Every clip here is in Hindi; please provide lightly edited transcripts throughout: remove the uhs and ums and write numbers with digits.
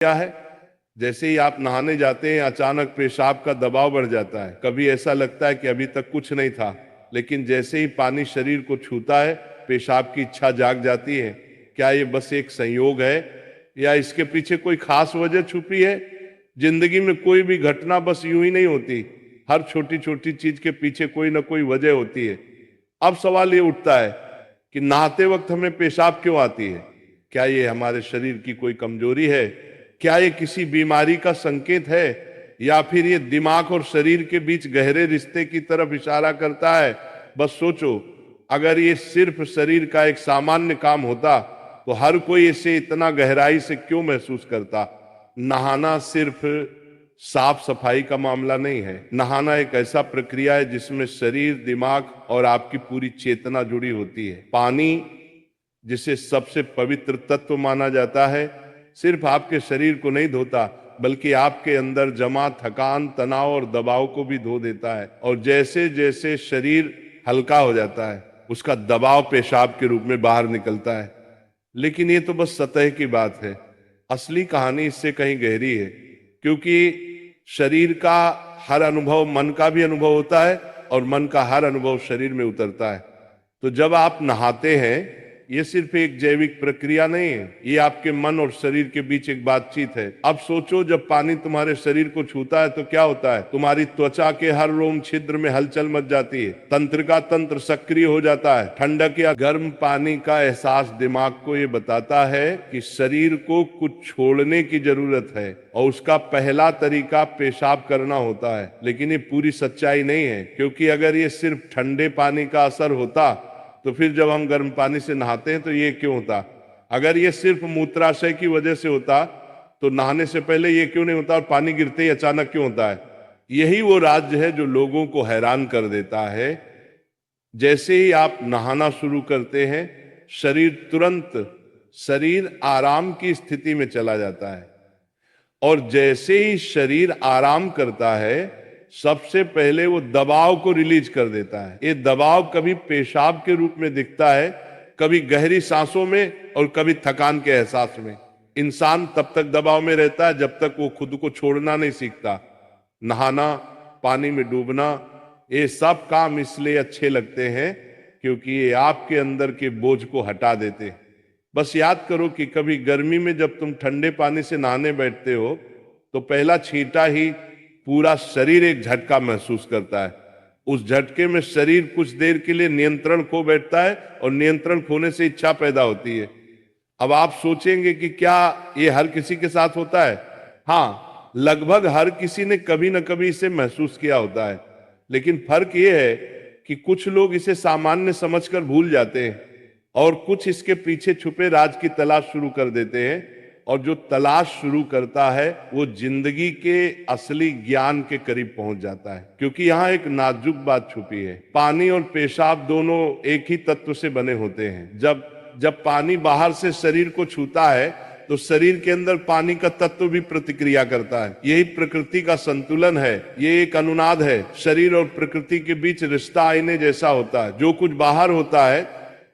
क्या है, जैसे ही आप नहाने जाते हैं अचानक पेशाब का दबाव बढ़ जाता है। कभी ऐसा लगता है कि अभी तक कुछ नहीं था, लेकिन जैसे ही पानी शरीर को छूता है पेशाब की इच्छा जाग जाती है। क्या ये बस एक संयोग है या इसके पीछे कोई खास वजह छुपी है? जिंदगी में कोई भी घटना बस यूं ही नहीं होती, हर छोटी छोटी चीज के पीछे कोई ना कोई वजह होती है। अब सवाल ये उठता है कि नहाते वक्त हमें पेशाब क्यों आती है? क्या ये हमारे शरीर की कोई कमजोरी है? क्या ये किसी बीमारी का संकेत है, या फिर ये दिमाग और शरीर के बीच गहरे रिश्ते की तरफ इशारा करता है? बस सोचो, अगर ये सिर्फ शरीर का एक सामान्य काम होता तो हर कोई इसे इतना गहराई से क्यों महसूस करता? नहाना सिर्फ साफ सफाई का मामला नहीं है। नहाना एक ऐसा प्रक्रिया है जिसमें शरीर, दिमाग और आपकी पूरी चेतना जुड़ी होती है। पानी, जिसे सबसे पवित्र तत्व माना जाता है, सिर्फ आपके शरीर को नहीं धोता बल्कि आपके अंदर जमा थकान, तनाव और दबाव को भी धो देता है। और जैसे जैसे शरीर हल्का हो जाता है उसका दबाव पेशाब के रूप में बाहर निकलता है। लेकिन ये तो बस सतह की बात है, असली कहानी इससे कहीं गहरी है। क्योंकि शरीर का हर अनुभव मन का भी अनुभव होता है और मन का हर अनुभव शरीर में उतरता है। तो जब आप नहाते हैं, ये सिर्फ एक जैविक प्रक्रिया नहीं है, ये आपके मन और शरीर के बीच एक बातचीत है। अब सोचो, जब पानी तुम्हारे शरीर को छूता है तो क्या होता है? तुम्हारी त्वचा के हर रोम छिद्र में हलचल मच जाती है, तंत्र का तंत्र सक्रिय हो जाता है। ठंडक या गर्म पानी का एहसास दिमाग को ये बताता है कि शरीर को कुछ छोड़ने की जरूरत है, और उसका पहला तरीका पेशाब करना होता है। लेकिन ये पूरी सच्चाई नहीं है, क्योंकि अगर ये सिर्फ ठंडे पानी का असर होता तो फिर जब हम गर्म पानी से नहाते हैं तो ये क्यों होता? अगर ये सिर्फ मूत्राशय की वजह से होता तो नहाने से पहले ये क्यों नहीं होता, और पानी गिरते ही अचानक क्यों होता है? यही वो राज्य है जो लोगों को हैरान कर देता है। जैसे ही आप नहाना शुरू करते हैं, शरीर आराम की स्थिति में चला जाता है। और जैसे ही शरीर आराम करता है, सबसे पहले वो दबाव को रिलीज कर देता है। ये दबाव कभी पेशाब के रूप में दिखता है, कभी गहरी सांसों में और कभी थकान के एहसास में। इंसान तब तक दबाव में रहता है जब तक वो खुद को छोड़ना नहीं सीखता। नहाना, पानी में डूबना, ये सब काम इसलिए अच्छे लगते हैं क्योंकि ये आपके अंदर के बोझ को हटा देते हैं। बस याद करो कि कभी गर्मी में जब तुम ठंडे पानी से नहाने बैठते हो तो पहला छींटा ही पूरा शरीर एक झटका महसूस करता है। उस झटके में शरीर कुछ देर के लिए नियंत्रण खो बैठता है, और नियंत्रण खोने से इच्छा पैदा होती है। अब आप सोचेंगे कि क्या ये हर किसी के साथ होता है? हाँ, लगभग हर किसी ने कभी न कभी इसे महसूस किया होता है। लेकिन फर्क ये है कि कुछ लोग इसे सामान्य समझकर भूल जाते हैं और कुछ इसके पीछे छुपे राज की तलाश शुरू कर देते हैं। और जो तलाश शुरू करता है वो जिंदगी के असली ज्ञान के करीब पहुंच जाता है। क्योंकि यहाँ एक नाजुक बात छुपी है। पानी और पेशाब दोनों एक ही तत्व से बने होते हैं। जब पानी बाहर से शरीर को छूता है तो शरीर के अंदर पानी का तत्व भी प्रतिक्रिया करता है। यही प्रकृति का संतुलन है, ये एक अनुनाद है। शरीर और प्रकृति के बीच रिश्ता आईने जैसा होता है। जो कुछ बाहर होता है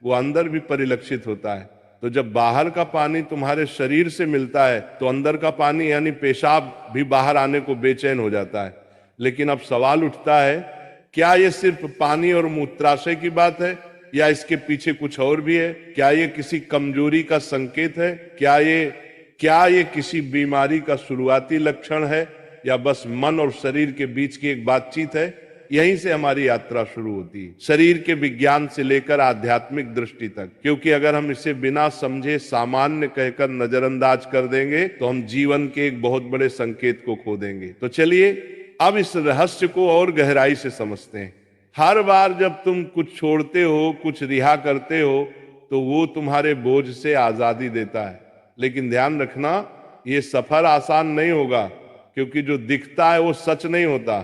वो अंदर भी परिलक्षित होता है। तो जब बाहर का पानी तुम्हारे शरीर से मिलता है तो अंदर का पानी यानी पेशाब भी बाहर आने को बेचैन हो जाता है। लेकिन अब सवाल उठता है, क्या ये सिर्फ पानी और मूत्राशय की बात है या इसके पीछे कुछ और भी है? क्या ये किसी कमजोरी का संकेत है? क्या ये किसी बीमारी का शुरुआती लक्षण है, या बस मन और शरीर के बीच की एक बातचीत है? यहीं से हमारी यात्रा शुरू होती है, शरीर के विज्ञान से लेकर आध्यात्मिक दृष्टि तक। क्योंकि अगर हम इसे बिना समझे सामान्य कहकर नजरअंदाज कर देंगे तो हम जीवन के एक बहुत बड़े संकेत को खो देंगे। तो चलिए अब इस रहस्य को और गहराई से समझते हैं। हर बार जब तुम कुछ छोड़ते हो, कुछ रिहा करते हो, तो वो तुम्हारे बोझ से आजादी देता है। लेकिन ध्यान रखना, ये सफर आसान नहीं होगा, क्योंकि जो दिखता है वो सच नहीं होता।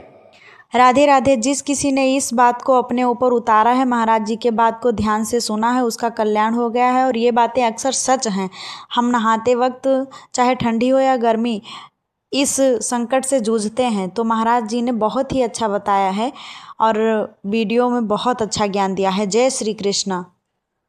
राधे राधे। जिस किसी ने इस बात को अपने ऊपर उतारा है, महाराज जी के बात को ध्यान से सुना है, उसका कल्याण हो गया है। और ये बातें अक्सर सच हैं। हम नहाते वक्त चाहे ठंडी हो या गर्मी इस संकट से जूझते हैं, तो महाराज जी ने बहुत ही अच्छा बताया है और वीडियो में बहुत अच्छा ज्ञान दिया है। जय श्री कृष्णा।